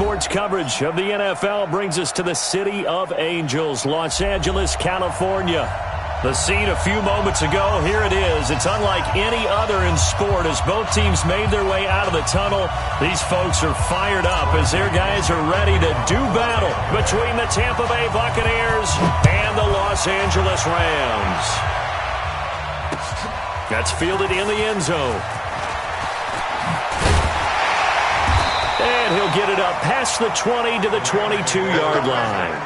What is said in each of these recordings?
sports coverage of the NFL brings us to the City of Angels, Los Angeles, California. The scene a few moments ago, here it is. It's unlike any other in sport as both teams made their way out of the tunnel. These folks are fired up as their guys are ready to do battle between the Tampa Bay Buccaneers and the Los Angeles Rams. That's fielded in the end zone. And he'll get it up past the 20 to the 22-yard line.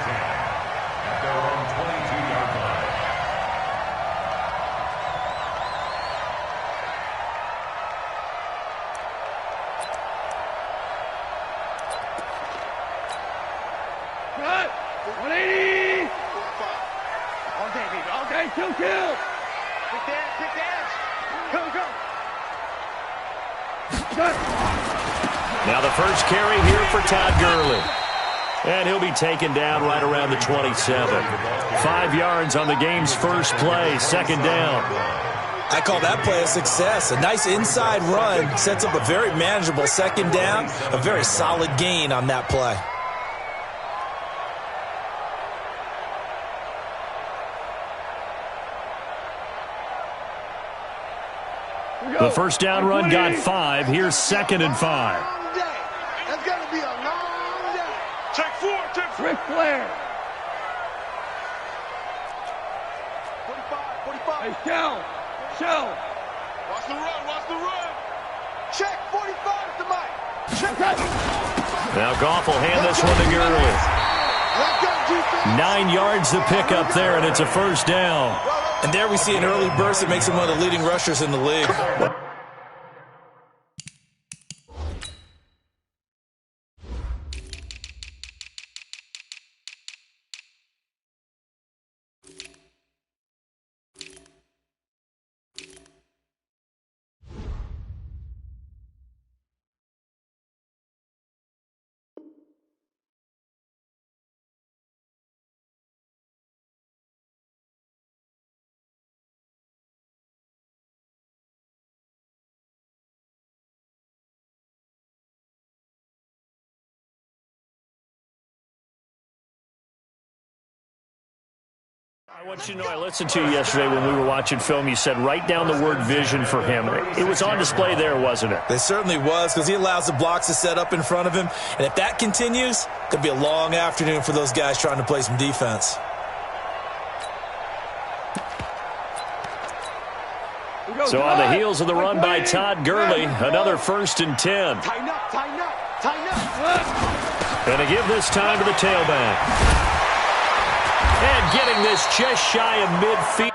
Now the first carry here for Todd Gurley. And he'll be taken down right around the 27. 5 yards on the game's first play, second down. I call that play a success. A nice inside run sets up a very manageable second down, a very solid gain on that play. The first down run got 5. Here's 2nd and 5. That's going to be a long day. Take 4. Ric Flair. 45. Hey, Shell. Watch the run. Check 45 to Mike. Check that. Now Goff will hand this one to Gurley. 9 yards to pick up there, and it's a first down. And there we see an early burst that makes him one of the leading rushers in the league. I want you to know I listened to you yesterday when we were watching film. You said write down the word vision for him. It was on display there, wasn't it? It certainly was, because he allows the blocks to set up in front of him. And if that continues, it'll be a long afternoon for those guys trying to play some defense. So on the heels of the run by Todd Gurley, another 1st and 10. Tighten up. And to give this time to the tailback. And getting this just shy of midfield.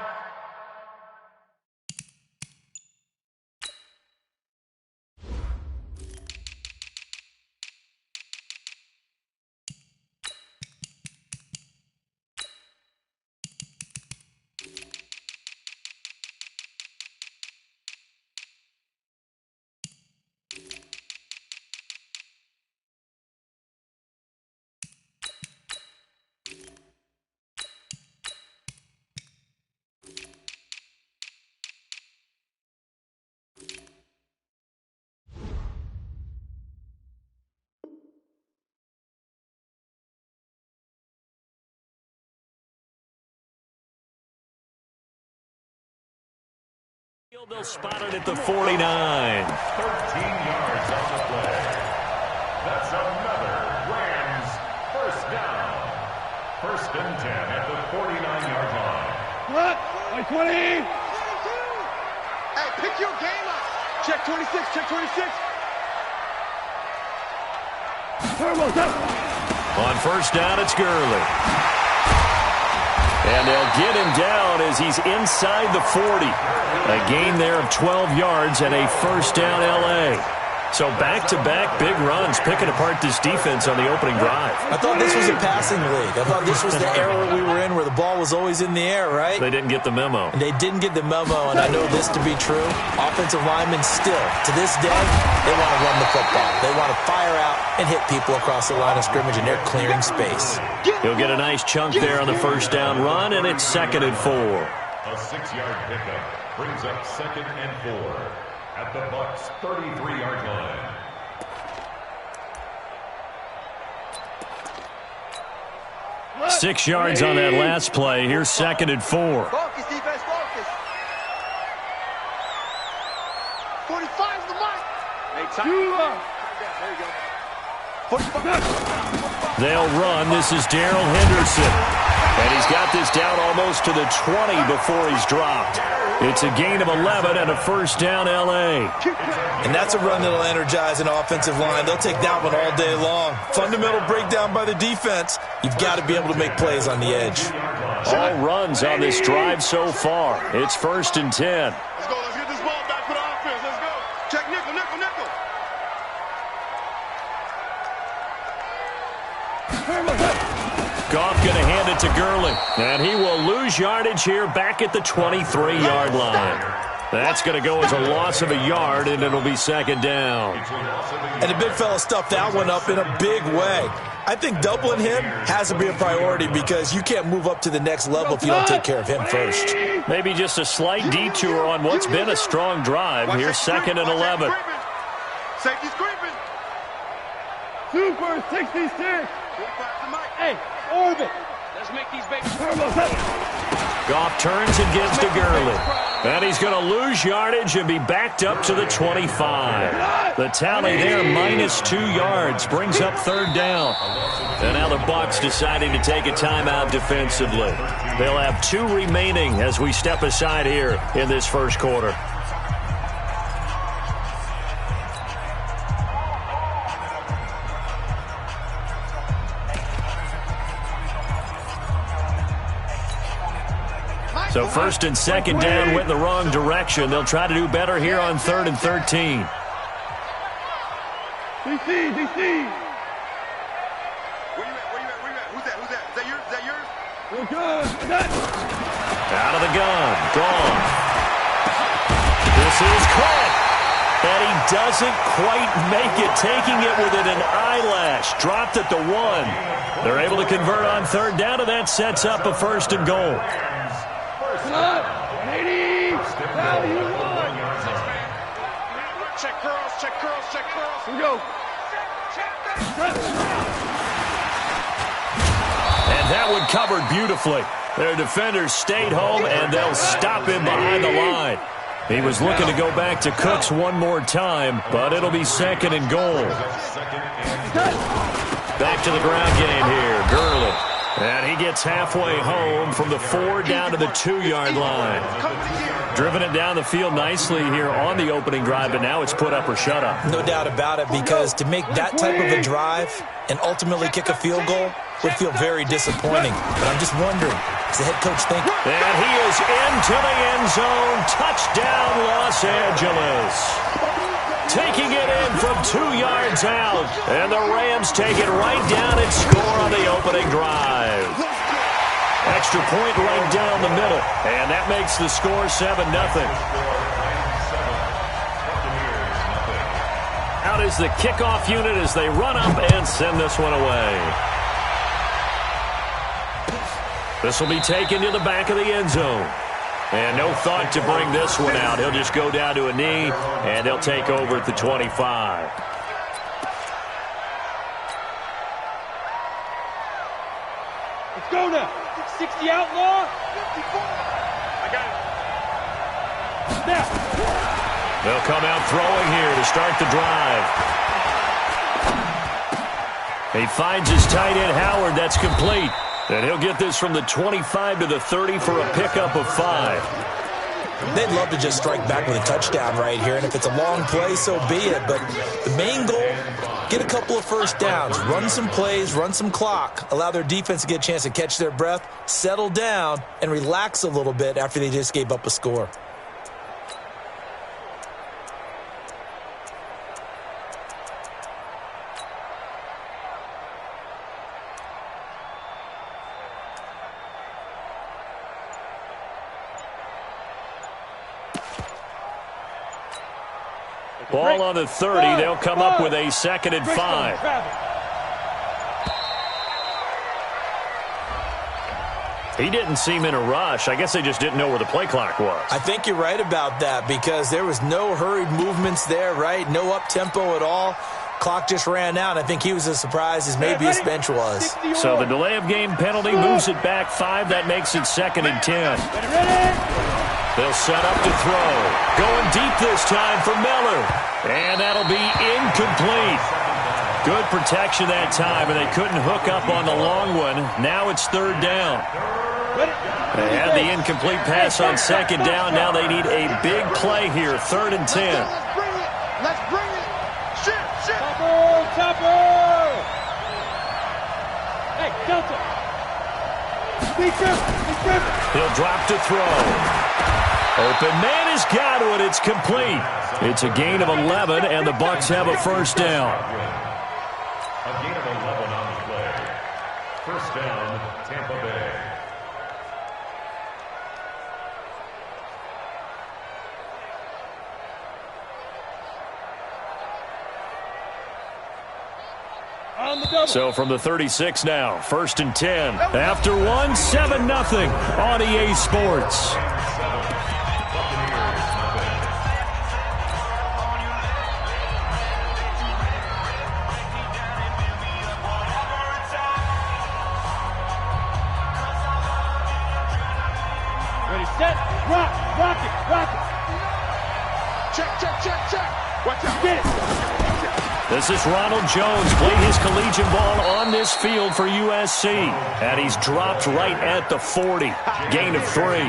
They'll spot it at the 49. 13 yards on the play. That's another Rams first down. 1st and 10 at the 49-yard line. What? 20. Hey, pick your game up. Check 26. On first down, it's Gurley. And they'll get him down as he's inside the 40. A gain there of 12 yards and a first down L.A. So back-to-back big runs, picking apart this defense on the opening drive. I thought this was a passing league. I thought this was the era we were in where the ball was always in the air, right? They didn't get the memo. And they didn't get the memo, and I know this to be true. Offensive linemen still, to this day, they want to run the football. They want to fire out and hit people across the line of scrimmage, and they're clearing space. He'll get a nice chunk there on the first down run, and it's 2nd and 4. A 6-yard pickup brings up 2nd and 4 at the Bucs' 33-yard line. 6 yards on that last play. Here's 2nd and 4. Focus, defense, focus. 45 the mark. Hey, time. There you go. 45. They'll run. This is Darrell Henderson. And he's got this down almost to the 20 before he's dropped. It's a gain of 11 and a first down, L.A. And that's a run that'll energize an offensive line. They'll take that one all day long. Fundamental breakdown by the defense. You've got to be able to make plays on the edge. All runs on this drive so far. It's 1st and 10. Let's go. Let's get this ball back for the offense. Let's go. Check nickel, nickel, nickel. Goff going to hand it to Gurley. And he will lose yardage here back at the 23-yard line. That's going to go as a loss of a yard, and it'll be 2nd down. And the big fella stuffed that one up in a big way. I think doubling him has to be a priority because you can't move up to the next level if you don't take care of him first. Maybe just a slight detour on what's been a strong drive. Here's 2nd and 11. Safety's creeping. Super 66. Hey, orbit. Let's make these babies. Goff turns and gives to Gurley. And he's going to lose yardage and be backed up to the 25. The tally there, -2 yards, brings up 3rd down. And now the Bucs deciding to take a timeout defensively. They'll have 2 remaining as we step aside here in this first quarter. So 1st and 2nd down went in the wrong direction. They'll try to do better here on 3rd and 13. DC. Where you at? Who's that? Is that yours? We're good. Out of the gun. Gone. This is caught. And he doesn't quite make it, taking it within an eyelash. Dropped at the 1. They're able to convert on 3rd down, and that sets up a 1st and goal. 180. How you want? Check curls. Here we go. And that one covered beautifully. Their defenders stayed home, and they'll stop him behind the line. He was looking to go back to Cooks one more time, but it'll be 2nd and goal. Back to the ground game here. Gurley. And he gets halfway home from the 4 down to the 2-yard line. Driven it down the field nicely here on the opening drive, but now it's put up or shut up. No doubt about it, because to make that type of a drive and ultimately kick a field goal would feel very disappointing. But I'm just wondering, does the head coach think? And he is into the end zone. Touchdown, Los Angeles. Taking it in from 2 yards out. And the Rams take it right down and score on the opening drive. Extra point right down the middle. And that makes the score 7-0. Out is the kickoff unit as they run up and send this one away. This will be taken to the back of the end zone. And no thought to bring this one out. He'll just go down to a knee, and he'll take over at the 25. Let's go now. 60 outlaw. I got it. Snap. They'll come out throwing here to start the drive. He finds his tight end, Howard. That's complete. And he'll get this from the 25 to the 30 for a pickup of 5. They'd love to just strike back with a touchdown right here, and if it's a long play, so be it. But the main goal, get a couple of first downs, run some plays, run some clock, allow their defense to get a chance to catch their breath, settle down, and relax a little bit after they just gave up a score. Ball on the 30. They'll come up with a 2nd and 5. He didn't seem in a rush. I guess they just didn't know where the play clock was. I think you're right about that because there was no hurried movements there, right? No up-tempo at all. Clock just ran out. I think he was as surprised as maybe his bench was. So the delay of game penalty moves it back 5. That makes it 2nd and 10. They'll set up to throw. Going deep this time for Miller. And that'll be incomplete. Good protection that time, and they couldn't hook up on the long one. Now it's 3rd down. They had the incomplete pass on 2nd down. Now they need a big play here, 3rd and 10. Let's bring it. Shit. Topper. Hey, Delta. He'll drop to throw. Open man has got it. It's complete. It's a gain of 11, and the Bucs have a 1st down. A gain of 11 on the play. 1st down, Tampa Bay. So from the 36 now, 1st and 10. After 1, 7-0 on EA Sports. Ready, set, rock it. Check. Watch out. Get it. This is Ronald Jones, played his collegiate ball on this field for USC. And he's dropped right at the 40. Gain of 3.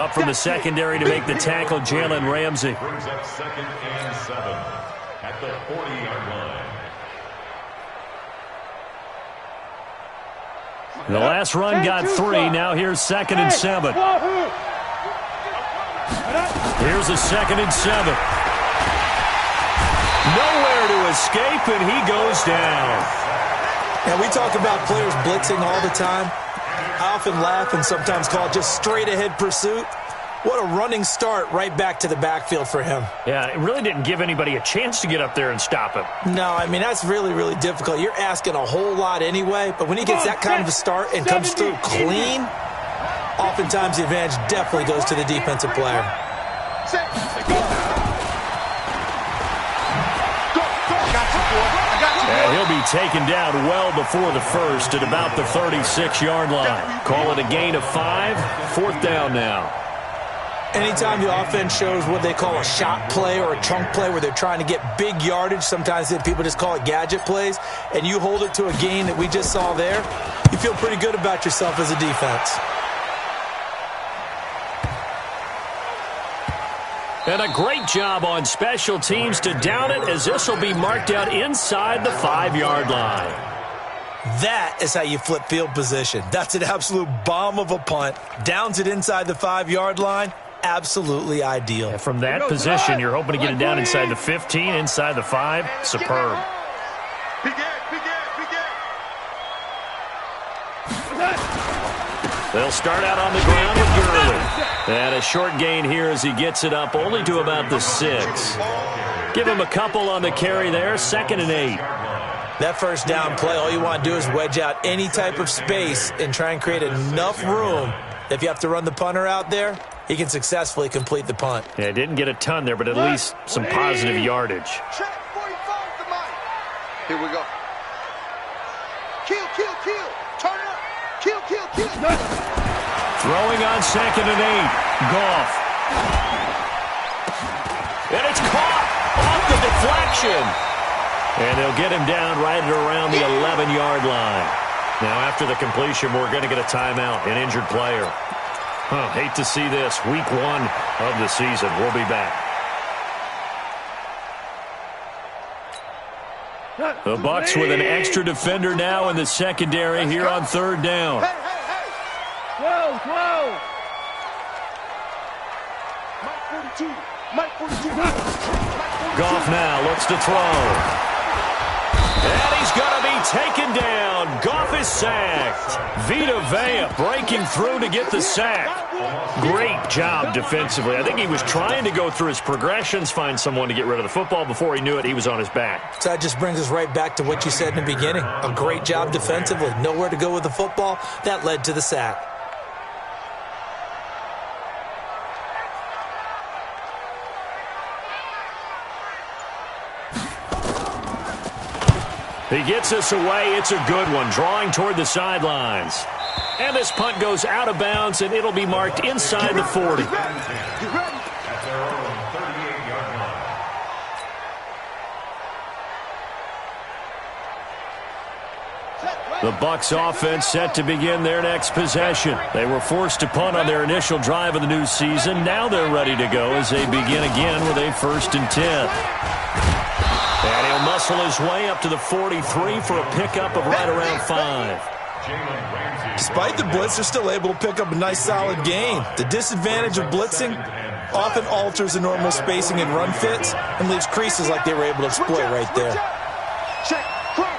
Up from the secondary to make the tackle, Jalen Ramsey. Brings up 2nd and 7 at the 40-yard line. The last run got 3. Now here's 2nd and 7. Here's a 2nd and 7. Nowhere to escape, and he goes down. Now, we talk about players blitzing all the time. I often laugh and sometimes call it just straight-ahead pursuit. What a running start right back to the backfield for him. Yeah, it really didn't give anybody a chance to get up there and stop him. No, I mean, that's really, really difficult. You're asking a whole lot anyway, but when he gets that kind of a start and comes through clean, oftentimes the advantage definitely goes to the defensive player. And he'll be taken down well before the 1st at about the 36-yard line. Call it a gain of 5, 4th down now. Anytime the offense shows what they call a shot play or a chunk play where they're trying to get big yardage, sometimes people just call it gadget plays, and you hold it to a gain that we just saw there, you feel pretty good about yourself as a defense. And a great job on special teams to down it, as this will be marked out inside the 5-yard line. That is how you flip field position. That's an absolute bomb of a punt. Downs it inside the 5-yard line. Absolutely ideal. And from that position, you're hoping to get it down inside the 15, inside the 5. Superb. They'll start out on the ground with Gurley. And a short gain here as he gets it up only to about the 6. Give him a couple on the carry there, 2nd and 8. That 1st down play, all you want to do is wedge out any type of space and try and create enough room. If you have to run the punter out there, he can successfully complete the punt. Yeah, didn't get a ton there, but at least some positive yardage. Check 45 to Mike. Here we go. Kill. Turn it up. Kill. Throwing on 2nd and 8. Goff. And it's caught off the deflection. And they'll get him down right at around the 11-yard line. Now, after the completion, we're going to get a timeout, an injured player. Hate to see this. Week 1 of the season. We'll be back. The Bucs with an extra defender now in the secondary here on 3rd down. Hey. Whoa. Mike 42. Goff now looks to throw. And he's going to be taken down. Goff is sacked. Vita Vea breaking through to get the sack. Great job defensively. I think he was trying to go through his progressions, find someone to get rid of the football. Before he knew it, he was on his back. So that just brings us right back to what you said in the beginning. A great job defensively. Nowhere to go with the football. That led to the sack. He gets this away. It's a good one, drawing toward the sidelines. And this punt goes out of bounds, and it'll be marked inside the 40. Get ready. At their own 38-yard line. The Bucs offense set to begin their next possession. They were forced to punt on their initial drive of the new season. Now they're ready to go as they begin again with a 1st and 10. And he'll muscle his way up to the 43 for a pickup of right around 5. Despite the blitz, they're still able to pick up a nice solid gain. The disadvantage of blitzing often alters the normal spacing and run fits and leaves creases like they were able to exploit right there. Check. Crouch.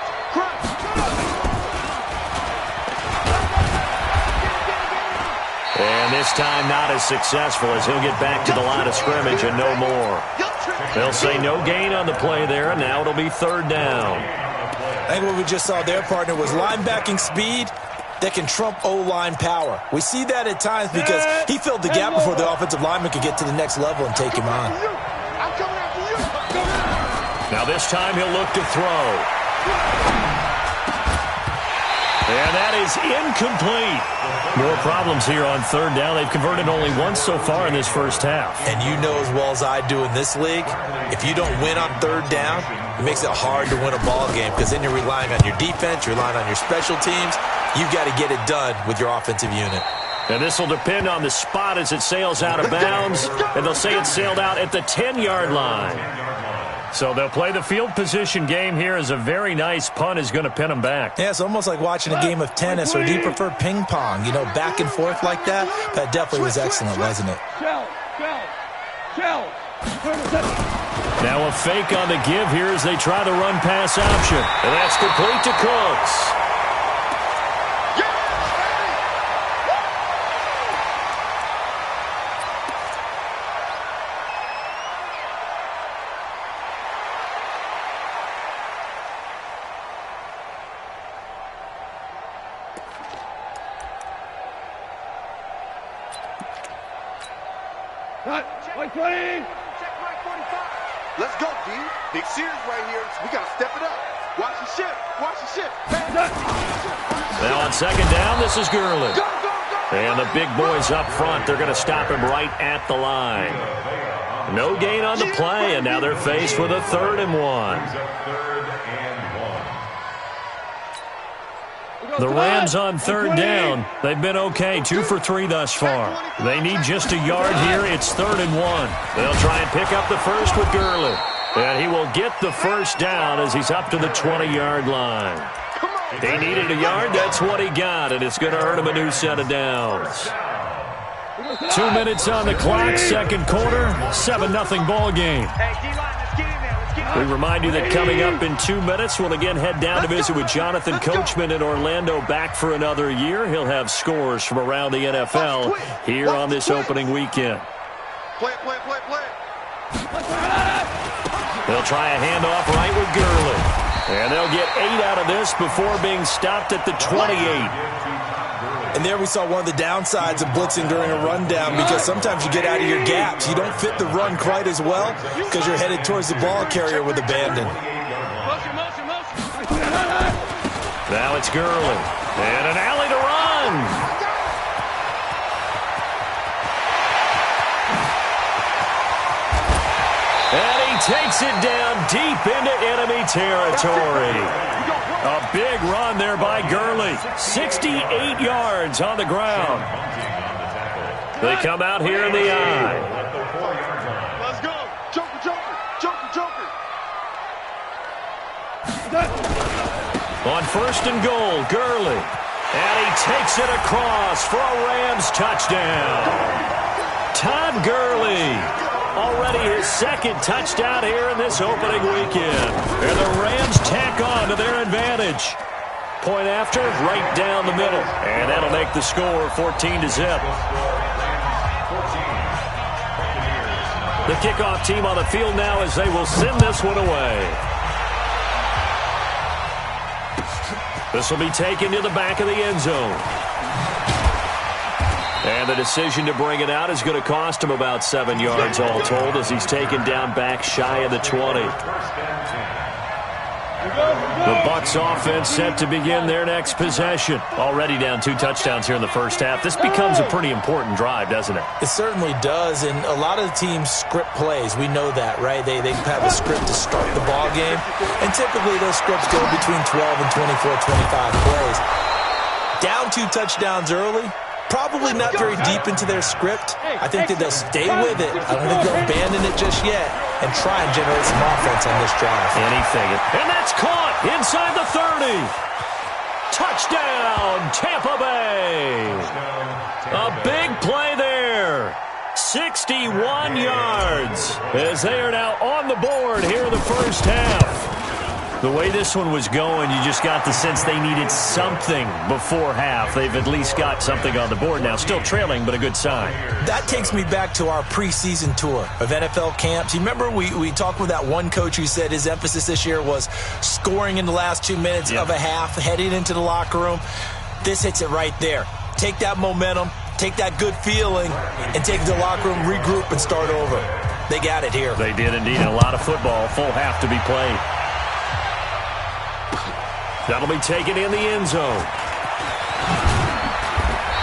And this time not as successful as he'll get back to the line of scrimmage and no more. They'll say no gain on the play there, and now it'll be 3rd down. I think what we just saw there, partner, was linebacking speed that can trump O-line power. We see that at times because he filled the gap before the offensive lineman could get to the next level and take him on. I'm coming after you. Now this time he'll look to throw. And that is incomplete. More problems here on 3rd down. They've converted only once so far in this first half. And you know as well as I do in this league, if you don't win on 3rd down, it makes it hard to win a ball game because then you're relying on your defense, you're relying on your special teams. You've got to get it done with your offensive unit. And this will depend on the spot as it sails out of bounds. And they'll say it sailed out at the 10-yard line. So they'll play the field position game here as a very nice punt is going to pin them back. Yeah, it's almost like watching a game of tennis, or do you prefer ping pong? You know, back and forth like that? That definitely was excellent, wasn't it? Now a fake on the give here as they try the run-pass option. And that's complete to Cooks. Let's go, D. Big series right here. We got to step it up. Watch the ship. Now on 2nd down, this is Gurley. Go. And the big boys up front, they're going to stop him right at the line. No gain on the play, and now they're faced with a 3rd and 1. The Rams on 3rd down. They've been okay, 2 for 3 thus far. They need just a yard here. It's 3rd and 1. They'll try and pick up the first with Gurley. And he will get the 1st down as he's up to the 20-yard line. He needed a yard. That's what he got, and it's going to earn him a new set of downs. 2 minutes on the clock, 2nd quarter, 7-0 ball game. We remind you that coming up in 2 minutes, we'll again head down to visit with Jonathan Coachman in Orlando, back for another year. He'll have scores from around the NFL here on this opening weekend. Play. They'll try a handoff right with Gurley. And they'll get 8 out of this before being stopped at the 28. And there we saw one of the downsides of blitzing during a rundown, because sometimes you get out of your gaps. You don't fit the run quite as well because you're headed towards the ball carrier with abandon. Now it's Gurley. And an alley to run. And he takes it down deep into enemy territory. A big run there by Gurley. 68 yards on the ground. They come out here in the eye. Let's go. Joker. On 1st and goal, Gurley. And he takes it across for a Rams touchdown. Todd Gurley. Already his 2nd touchdown here in this opening weekend. And the Rams tack on to their advantage. Point after, right down the middle. And that'll make the score 14-0. The kickoff team on the field now as they will send this one away. This will be taken to the back of the end zone. And the decision to bring it out is going to cost him about 7 yards all told as he's taken down back shy of the 20. The Bucs offense set to begin their next possession. Already down 2 touchdowns here in the first half. This becomes a pretty important drive, doesn't it? It certainly does, and a lot of the teams script plays. We know that, right? They have a script to start the ball game, and typically those scripts go between 12 and 24, 25 plays. Down 2 touchdowns early, probably not very deep into their script. I think that they'll stay with it. I don't think they'll abandon it just yet and try and generate some offense on this drive. Anything. And that's caught inside the 30. Touchdown, Tampa Bay. A big play there. 61 yards as they are now on the board here in the first half. The way this one was going, you just got the sense they needed something before half. They've at least got something on the board now. Still trailing, but a good sign. That takes me back to our preseason tour of NFL camps. You remember we talked with that one coach who said his emphasis this year was scoring in the last 2 minutes of a half, heading into the locker room. This hits it right there. Take that momentum, take that good feeling, and take the locker room, regroup, and start over. They got it here. They did indeed. A lot of football, full half to be played. That'll be taken in the end zone.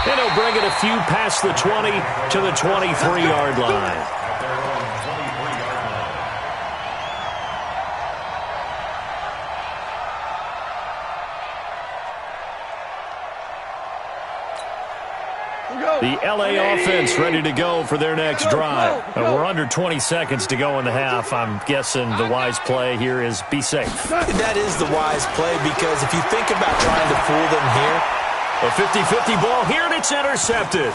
And he'll bring it a few past the 20 to the 23-yard line. The LA offense ready to go for their next drive. We're under 20 seconds to go in the half. I'm guessing the wise play here is be safe. That is the wise play, because if you think about trying to fool them here. A 50-50 ball here, and it's intercepted.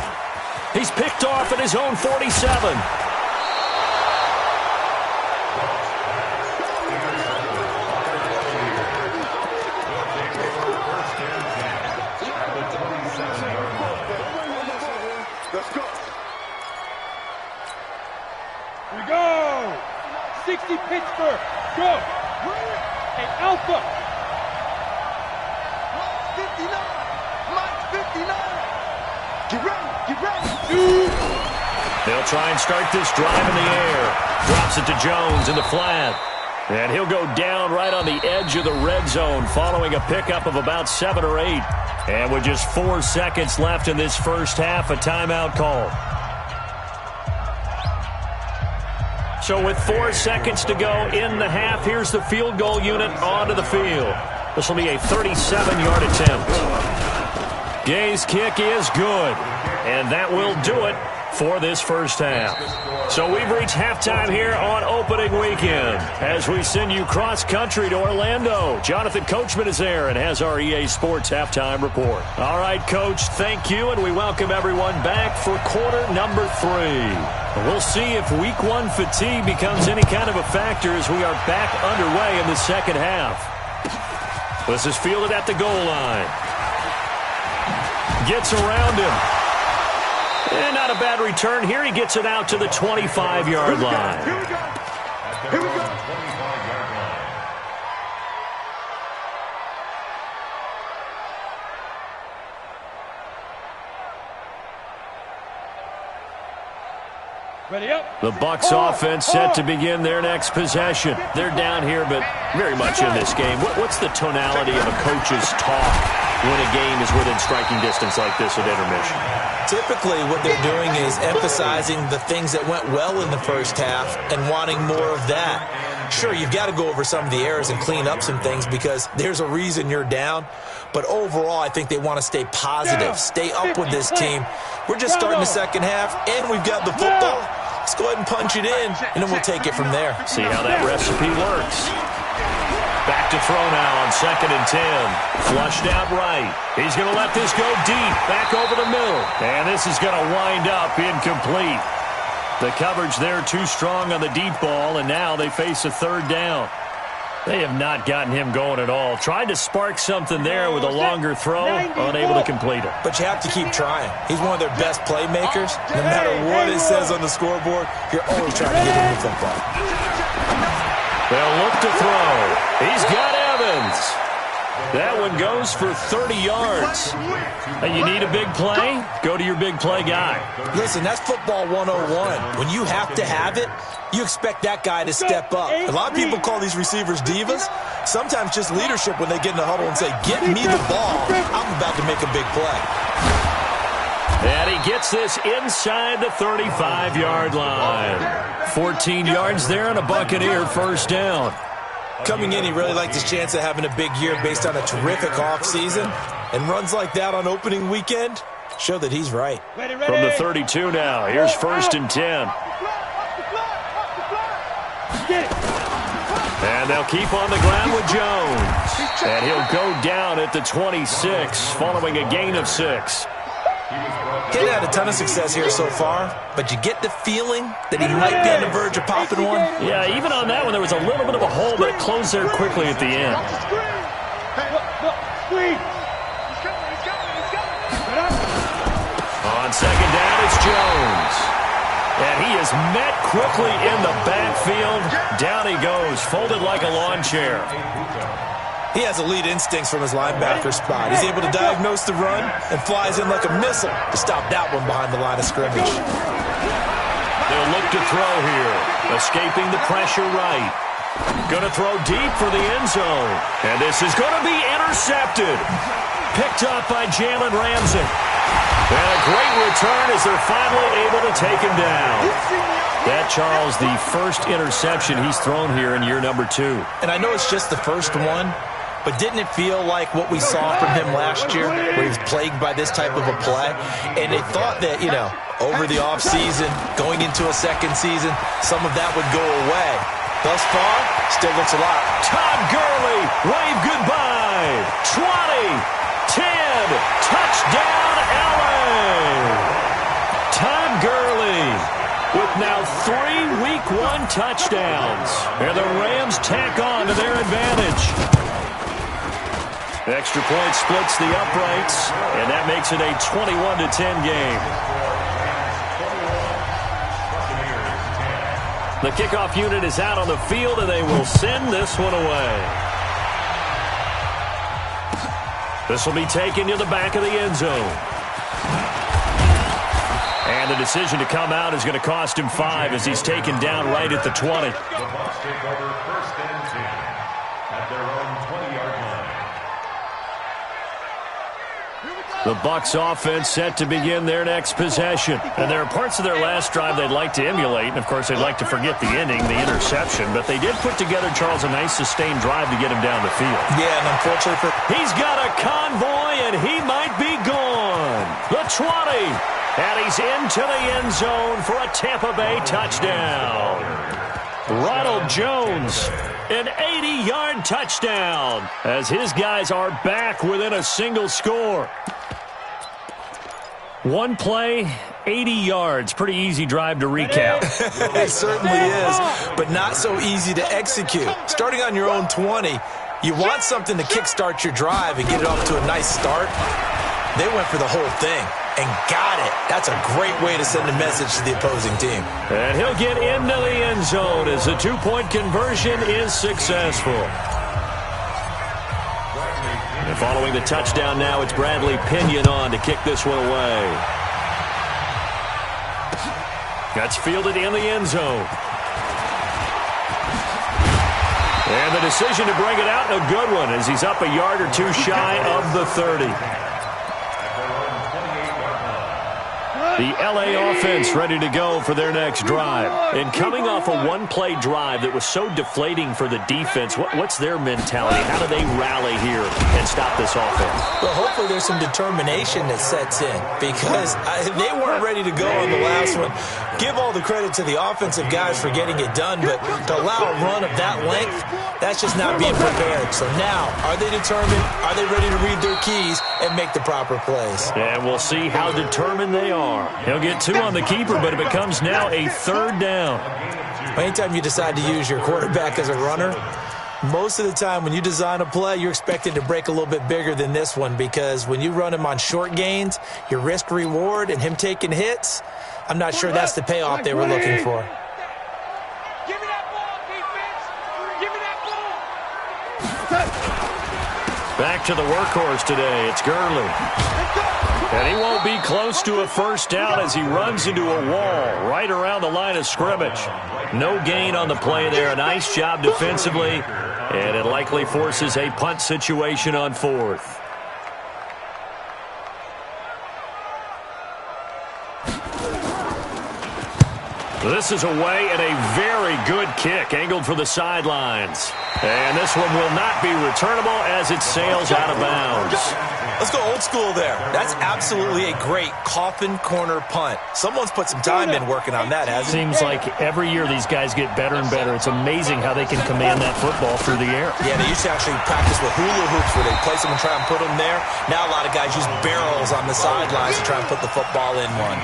He's picked off at his own 47. Let's go. Here we go. 60 Pittsburgh. Go. Hey, Alpha. 59. Mike 59. Get ready. Get ready. They'll try and start this drive in the air. Drops it to Jones in the flat. And he'll go down right on the edge of the red zone following a pickup of about 7 or 8. And with just 4 seconds left in this first half, a timeout call. So with 4 seconds to go in the half, here's the field goal unit onto the field. This will be a 37-yard attempt. Gay's kick is good. And that will do it for this first half. So we've reached halftime here on opening weekend as we send you cross-country to Orlando. Jonathan Coachman is there and has our EA Sports halftime report. All right, Coach, thank you, and we welcome everyone back for quarter number 3. We'll see if week 1 fatigue becomes any kind of a factor as we are back underway in the second half. This is fielded at the goal line. Gets around him. And not a bad return here. He gets it out to the 25-yard line. Here we go. Here we go. Ready up. The Bucs offense set to begin their next possession. They're down here, but very much in this game. What's the tonality of a coach's talk when a game is within striking distance like this at intermission? Typically, what they're doing is emphasizing the things that went well in the first half and wanting more of that. Sure, you've got to go over some of the errors and clean up some things because there's a reason you're down. But overall, I think they want to stay positive, stay up with this team. We're just starting the second half, and we've got the football. Let's go ahead and punch it in, and then we'll take it from there. See how that recipe works. Back to throw now on 2nd and 10. Flushed out right. He's going to let this go deep, back over the middle. And this is going to wind up incomplete. The coverage there too strong on the deep ball, and now they face a 3rd down. They have not gotten him going at all. Tried to spark something there with a longer throw, unable to complete it. But you have to keep trying. He's one of their best playmakers. No matter what it says on the scoreboard, you're always trying to get him the football. They'll look to throw. He's got Evans. That one goes for 30 yards. And you need a big play? Go to your big play guy. Listen, that's football 101. When you have to have it, you expect that guy to step up. A lot of people call these receivers divas. Sometimes just leadership when they get in the huddle and say, get me the ball. I'm about to make a big play. And he gets this inside the 35-yard line. 14 yards there and a Buccaneer first down. Coming in, he really liked his chance of having a big year based on a terrific offseason. And runs like that on opening weekend show that he's right. From the 32 now, here's first and 10. And they'll keep on the ground with Jones. And he'll go down at the 26 following a gain of 6. He hasn't had a ton of success here so far, but you get the feeling that he might be on the verge of popping one. Yeah, even on that one, there was a little bit of a hole, but it closed there quickly at the end. On second down, it's Jones. And he is met quickly in the backfield. Down he goes, folded like a lawn chair. He has elite instincts from his linebacker spot. He's able to diagnose the run and flies in like a missile to stop that one behind the line of scrimmage. They'll look to throw here. Escaping the pressure right. Going to throw deep for the end zone. And this is going to be intercepted. Picked up by Jalen Ramsey. And a great return as they're finally able to take him down. That, Charles, the first interception he's thrown here in year number 2. And I know it's just the first one, but didn't it feel like what we saw from him last year, where he was plagued by this type of a play? And they thought that, you know, over the offseason, going into a second season, some of that would go away. Thus far, still looks a lot. Todd Gurley, wave goodbye. 20, 10, touchdown, LA. Todd Gurley with now 3 Week 1 touchdowns. And the Rams tack on to their advantage. The extra point splits the uprights, and that makes it a 21-10 game. The kickoff unit is out on the field, and they will send this one away. This will be taken to the back of the end zone. And the decision to come out is going to cost him 5 as he's taken down right at the 20. The Bucs take over first and 10 at their own 20-yard line. The Bucs offense set to begin their next possession. And there are parts of their last drive they'd like to emulate. And, of course, they'd like to forget the ending, the interception. But they did put together, Charles, a nice sustained drive to get him down the field. Yeah, and unfortunately for... He's got a convoy, and he might be gone. The 20. And he's into the end zone for a Tampa Bay touchdown. Ronald Jones, an 80-yard touchdown, as his guys are back within a single score. One play, 80 yards. Pretty easy drive to recap. It certainly is, but not so easy to execute. Starting on your own 20, you want something to kickstart your drive and get it off to a nice start. They went for the whole thing and got it. That's a great way to send a message to the opposing team. And he'll get into the end zone as the two-point conversion is successful. And following the touchdown now, it's Bradley Pinion on to kick this one away. That's fielded in the end zone. And the decision to bring it out, a good one, as he's up a yard or two shy of the 30. The L.A. offense ready to go for their next drive. And coming off a one-play drive that was so deflating for the defense, what's their mentality? How do they rally here and stop this offense? Well, hopefully there's some determination that sets in, because they weren't ready to go on the last one. Give all the credit to the offensive guys for getting it done, but to allow a run of that length, that's just not being prepared. So now, are they determined? Are they ready to read their keys and make the proper plays? And we'll see how determined they are. He'll get 2 on the keeper, but it becomes now a 3rd down. Anytime you decide to use your quarterback as a runner, most of the time when you design a play, you're expected to break a little bit bigger than this one, because when you run him on short gains, your risk-reward and him taking hits, I'm not sure that's the payoff they were looking for. Give me that ball, defense! Give me that ball! Back to the workhorse today. It's Gurley. And he won't be close to a first down as he runs into a wall right around the line of scrimmage. No gain on the play there. A nice job defensively. And it likely forces a punt situation on 4th. This is away and a very good kick angled for the sidelines. And this one will not be returnable as it sails out of bounds. Let's go old school there. That's absolutely a great coffin corner punt. Someone's put some time in working on that, hasn't it? Seems like every year these guys get better and better. It's amazing how they can command that football through the air. Yeah, they used to actually practice with hula hoops where they place them and try and put them there. Now a lot of guys use barrels on the sidelines to try and put the football in one.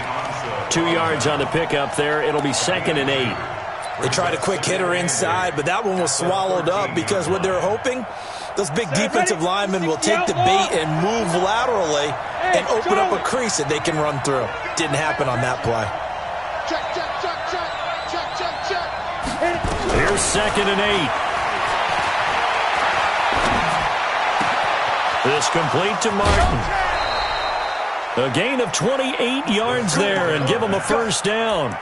2 yards on the pickup there. It'll be 2nd and 8. They tried a quick hitter inside, but that one was swallowed up because what they're hoping, those big defensive linemen will take the bait and move laterally and open up a crease that they can run through. Didn't happen on that play. Check, check, check, check, check, check, check. Here's 2nd and 8. This complete to Martin. A gain of 28 yards there and give them a first down.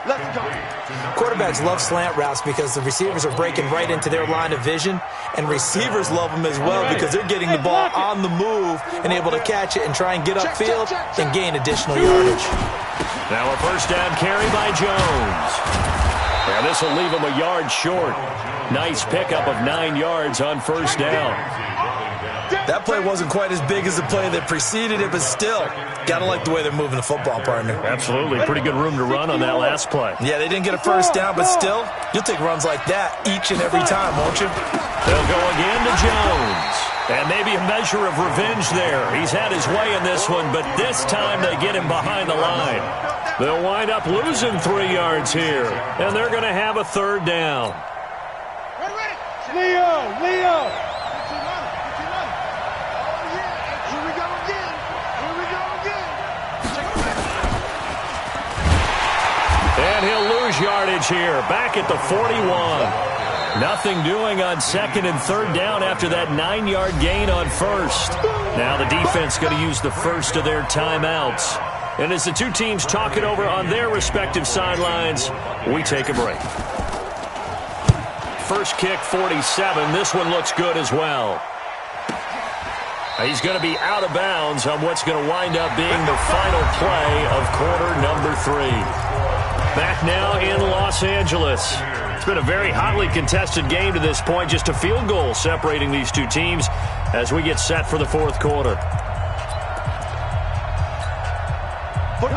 Quarterbacks love slant routes because the receivers are breaking right into their line of vision, and receivers love them as well because they're getting the ball on the move and able to catch it and try and get upfield and gain additional yardage. Now a first down carry by Jones. And this will leave him a yard short. Nice pickup of 9 yards on first down. That play wasn't quite as big as the play that preceded it, but still, gotta like the way they're moving the football, partner. Absolutely. Pretty good room to run on that last play. Yeah, they didn't get a first down, but still, you'll take runs like that each and every time, won't you? They'll go again to Jones. And maybe a measure of revenge there. He's had his way in this one, but this time they get him behind the line. They'll wind up losing 3 yards here, and they're going to have a third down. Leo! And he'll lose yardage here, back at the 41. Nothing doing on 2nd and 3rd down after that 9-yard gain on first. Now the defense going to use the first of their timeouts. And as the two teams talk it over on their respective sidelines, we take a break. First kick, 47. This one looks good as well. He's going to be out of bounds on what's going to wind up being the final play of quarter number 3. Back now in Los Angeles. It's been a very hotly contested game to this point. Just a field goal separating these two teams as we get set for the 4th quarter.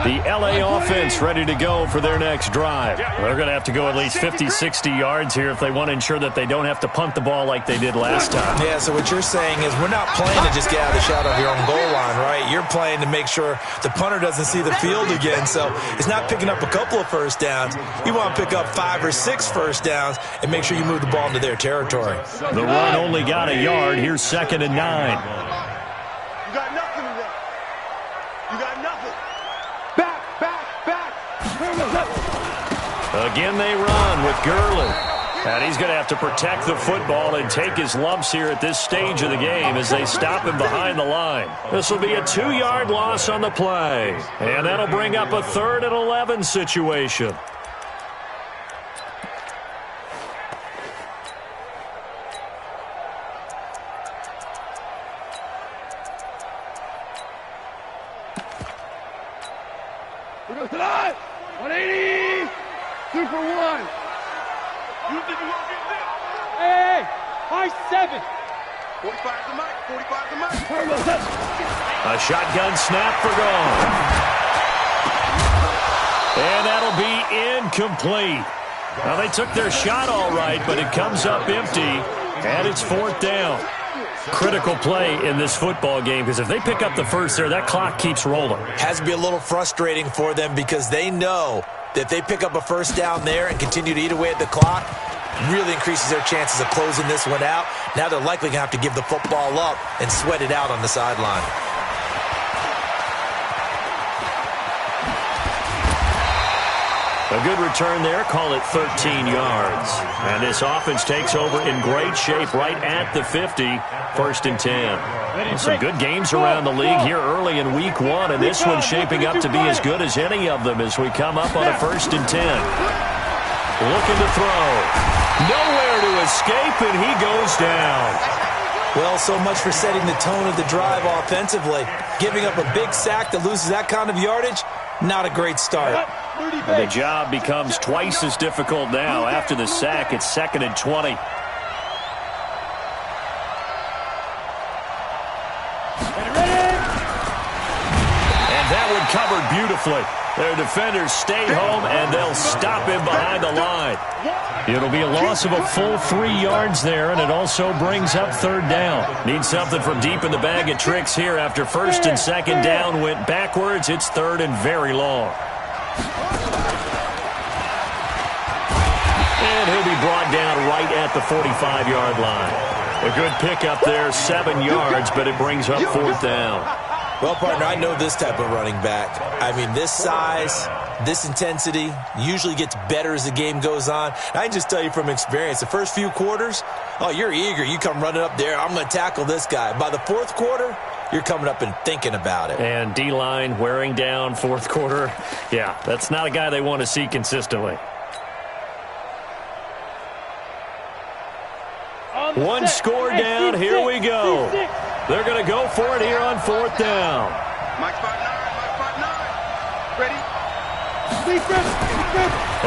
The LA offense ready to go for their next drive. They're going to have to go at least 50, 60 yards here if they want to ensure that they don't have to punt the ball like they did last time. Yeah, so what you're saying is we're not playing to just get out of the shadow of your own goal line, right? You're playing to make sure the punter doesn't see the field again. So it's not picking up a couple of first downs. You want to pick up 5 or 6 first downs and make sure you move the ball into their territory. The run only got a yard. Here's 2nd and 9. You got nothing today. You got nothing. Back. Again they run with Gurley. And he's going to have to protect the football and take his lumps here at this stage of the game as they stop him behind the line. This will be a 2-yard loss on the play. And that'll bring up a 3rd and 11 situation. Here goes the line. 180. 2 for 1. You think you're going to get that? Hey, high 7. 45 to Mike. 45 to Mike. A shotgun snap for goal. And that'll be incomplete. Now, they took their shot all right, but it comes up empty, and it's 4th down. Critical play in this football game because if they pick up the first there, that clock keeps rolling. Has to be a little frustrating for them because they know that if they pick up a first down there and continue to eat away at the clock, really increases their chances of closing this one out. Now they're likely going to have to give the football up and sweat it out on the sideline. A good return there, call it 13 yards. And this offense takes over in great shape right at the 50, 1st and 10. Some good games around the league here early in week 1, and this one's shaping up to be as good as any of them as we come up on a 1st and 10. Looking to throw. Nowhere to escape, and he goes down. Well, so much for setting the tone of the drive offensively. Giving up a big sack that loses that kind of yardage, not a great start. And the job becomes twice as difficult now. After the sack, it's 2nd and 20. And that one covered beautifully. Their defenders stay home, and they'll stop him behind the line. It'll be a loss of a full 3 yards there, and it also brings up 3rd down. Need something from deep in the bag of tricks here. After 1st and 2nd down went backwards, it's 3rd and very long. And he'll be brought down right at the 45-yard line. A good pickup there, 7 yards, but it brings up 4th down. Well, partner, I know this type of running back. I mean, this size, this intensity usually gets better as the game goes on. And I can just tell you from experience, the first few quarters, oh, you're eager. You come running up there, I'm going to tackle this guy. By the 4th quarter, you're coming up and thinking about it. And D-line wearing down 4th quarter. Yeah, that's not a guy they want to see consistently. One score down. Here we go. They're going to go for it here on 4th down. Mike spot 9. Ready?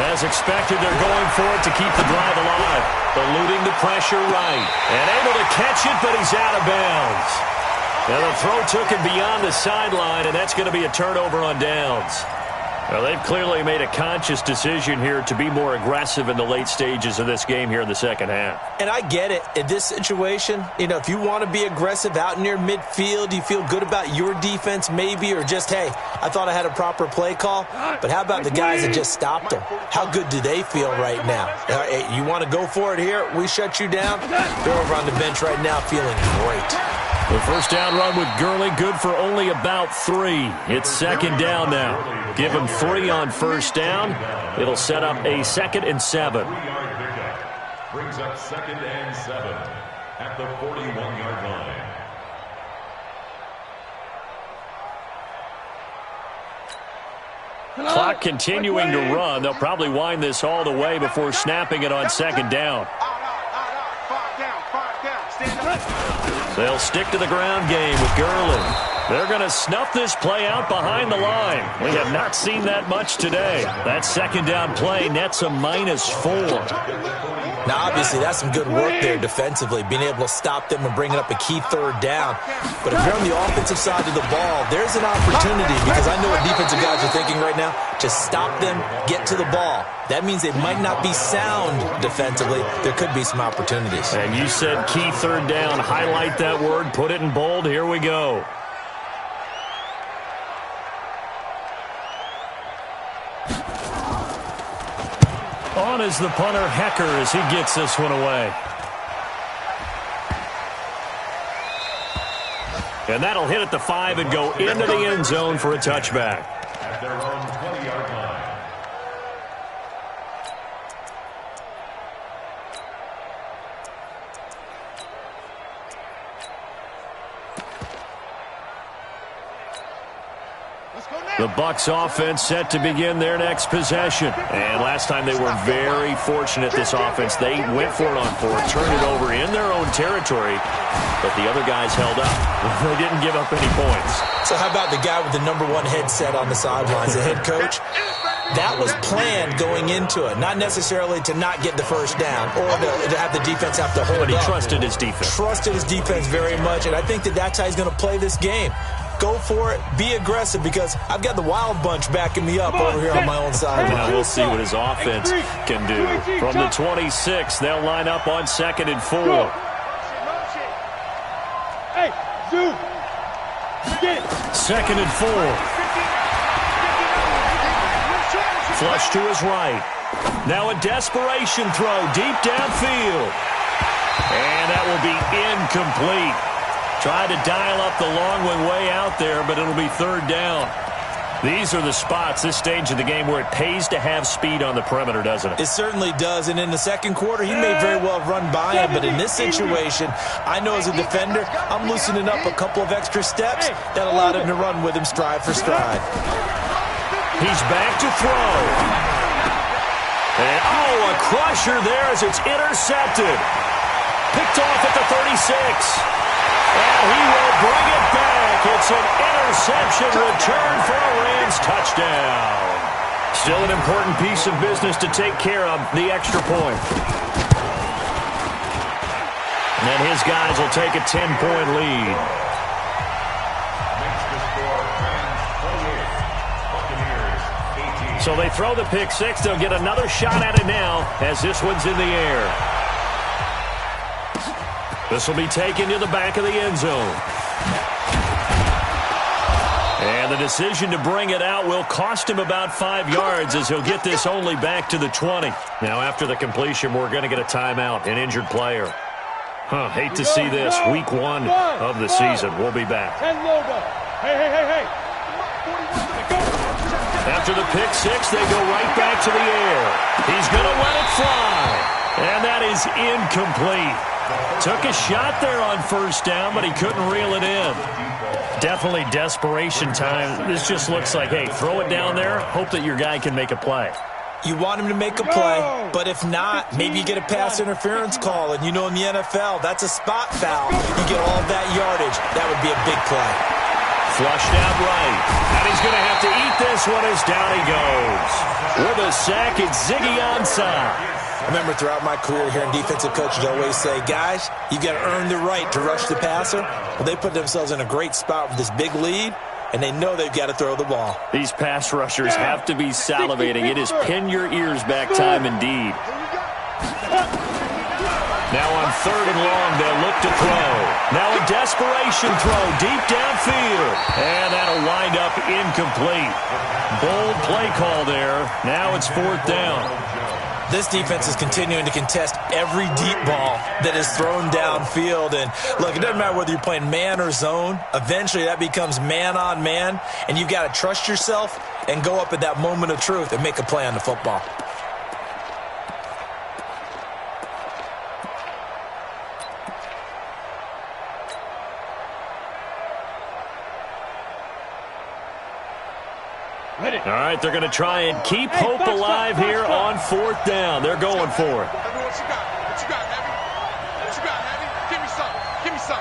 As expected, they're going for it to keep the drive alive. Eluding the pressure right. And able to catch it, but he's out of bounds. Now the throw took him beyond the sideline, and that's going to be a turnover on downs. Well, they've clearly made a conscious decision here to be more aggressive in the late stages of this game here in the 2nd half. And I get it. In this situation, you know, if you want to be aggressive out near midfield, you feel good about your defense maybe, or just, hey, I thought I had a proper play call. But how about the guys that just stopped them? How good do they feel right now? Hey, you want to go for it here? We shut you down? They're over on the bench right now feeling great. The 1st down run with Gurley, good for only about 3. It's 2nd down now. Give him 3 on 1st down. It'll set up a 2nd and 7. 3-yard pickup brings up 2nd and 7 at the 41-yard line. Clock continuing to run. They'll probably wind this all the way before snapping it on 2nd down. They'll stick to the ground game with Gurley. They're going to snuff this play out behind the line. We have not seen that much today. That 2nd down play nets a -4. Now, obviously, that's some good work there defensively, being able to stop them and bringing up a key 3rd down. But if you're on the offensive side of the ball, there's an opportunity, because I know what defensive guys are thinking right now, to stop them, get to the ball. That means they might not be sound defensively. There could be some opportunities. And you said key 3rd down. Highlight that word. Put it in bold. Here we go. On is the punter, Hecker, as he gets this one away. And that'll hit at the 5 and go into the end zone for a touchback. At their own 20-yard line. The Bucs offense set to begin their next possession. And last time they were very fortunate, this offense. They went for it on 4th, turned it over in their own territory, but the other guys held up. They didn't give up any points. So how about the guy with the #1 headset on the sidelines, the head coach? That was planned going into it, not necessarily to not get the 1st down or to have the defense have to hold up. But he trusted his defense. Trusted his defense very much, and I think that's how he's going to play this game. Go for it. Be aggressive, because I've got the wild bunch backing me up over here on my own side. Now we'll see what his offense can do. From the 26, they'll line up on 2nd and 4. Hey, Zoo. Get it. 2nd and 4. Flush to his right. Now a desperation throw deep downfield. And that will be incomplete. Tried to dial up the long one way out there, but it'll be 3rd down. These are the spots, this stage of the game, where it pays to have speed on the perimeter, doesn't it? It certainly does, and in the 2nd quarter, he may very well have run by him, but in this situation, I know as a defender, I'm loosening up a couple of extra steps that allowed him to run with him stride for stride. He's back to throw. And, a crusher there as it's intercepted. Picked off at the 36. And he will bring it back. It's an interception return for a Rams touchdown. Still an important piece of business to take care of, the extra point. And his guys will take a 10-point lead. Makes the score Rams 28, Buccaneers 18. So they throw the pick six. They'll get another shot at it now as this one's in the air. This will be taken to the back of the end zone. And the decision to bring it out will cost him about 5 yards as he'll get this only back to the 20. Now after the completion, we're going to get a timeout, an injured player. Hate to see this. Week 1 of the season. We'll be back. Hey. After the pick six, they go right back to the air. He's going to let it fly. And that is incomplete. Took a shot there on first down, but he couldn't reel it in. Definitely desperation time. This just looks like, hey, throw it down there, hope that your guy can make a play. You want him to make a play, but if not, maybe you get a pass interference call, and you know in the NFL, that's a spot foul. You get all of that yardage. That would be a big play. Flushed out right. And he's going to have to eat this one as down he goes. With a sack, it's Ziggy Ansah. I remember throughout my career here in defensive coaches always say, guys, you've got to earn the right to rush the passer. Well, they put themselves in a great spot with this big lead, and they know they've got to throw the ball. These pass rushers have to be salivating. It is pin your ears back time indeed. Now on 3rd and long, they'll look to throw. Now a desperation throw deep downfield. And that'll wind up incomplete. Bold play call there. Now it's 4th down. This defense is continuing to contest every deep ball that is thrown downfield. And look, it doesn't matter whether you're playing man or zone. Eventually that becomes man on man. And you've got to trust yourself and go up at that moment of truth and make a play on the football. All right, they're going to try and keep hope alive here on 4th down. They're going for it. What you got? What you got, Heavy? What you got, Heavy? Give me some. Give me some.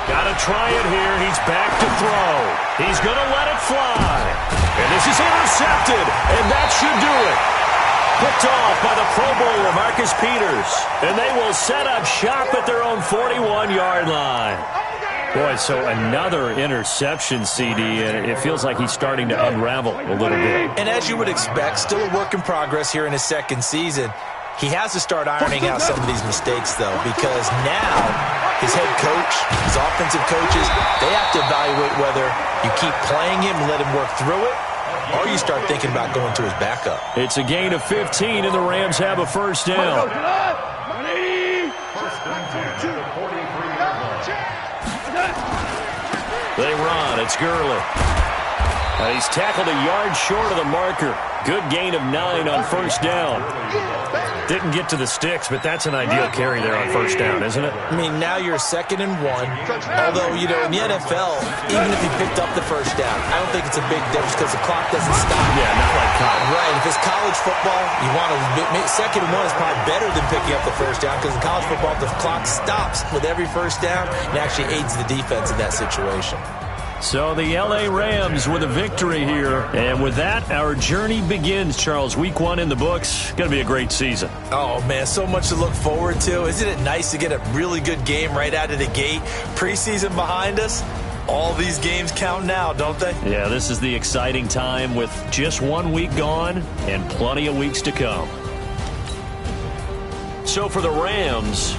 Got to try it here. He's back to throw. He's going to let it fly. And this is intercepted, and that should do it. Picked off by the Pro Bowler, Marcus Peters. And they will set up shop at their own 41-yard line. Boy, so another interception, CD, and it feels like he's starting to unravel a little bit. And as you would expect, still a work in progress here in his 2nd season. He has to start ironing out some of these mistakes, though, because now his head coach, his offensive coaches, they have to evaluate whether you keep playing him and let him work through it, or you start thinking about going to his backup. It's a gain of 15, and the Rams have a 1st down. First and 10 at the 43-yard line. They run. It's Gurley. He's tackled a yard short of the marker. Good gain of 9 on 1st down. Didn't get to the sticks, but that's an ideal carry there on 1st down, isn't it? I mean, now you're 2nd and 1. Although, you know, in the NFL, even if he picked up the 1st down, I don't think it's a big difference because the clock doesn't stop. Yeah, not like college. Right. If it's college football, you want to 2nd and 1 is probably better than picking up the 1st down because in college football, the clock stops with every 1st down and actually aids the defense in that situation. So the L.A. Rams with a victory here. And with that, our journey begins, Charles. Week 1 in the books. Going to be a great season. Oh, man, so much to look forward to. Isn't it nice to get a really good game right out of the gate? Preseason behind us. All these games count now, don't they? Yeah, this is the exciting time with just 1 week gone and plenty of weeks to come. So for the Rams,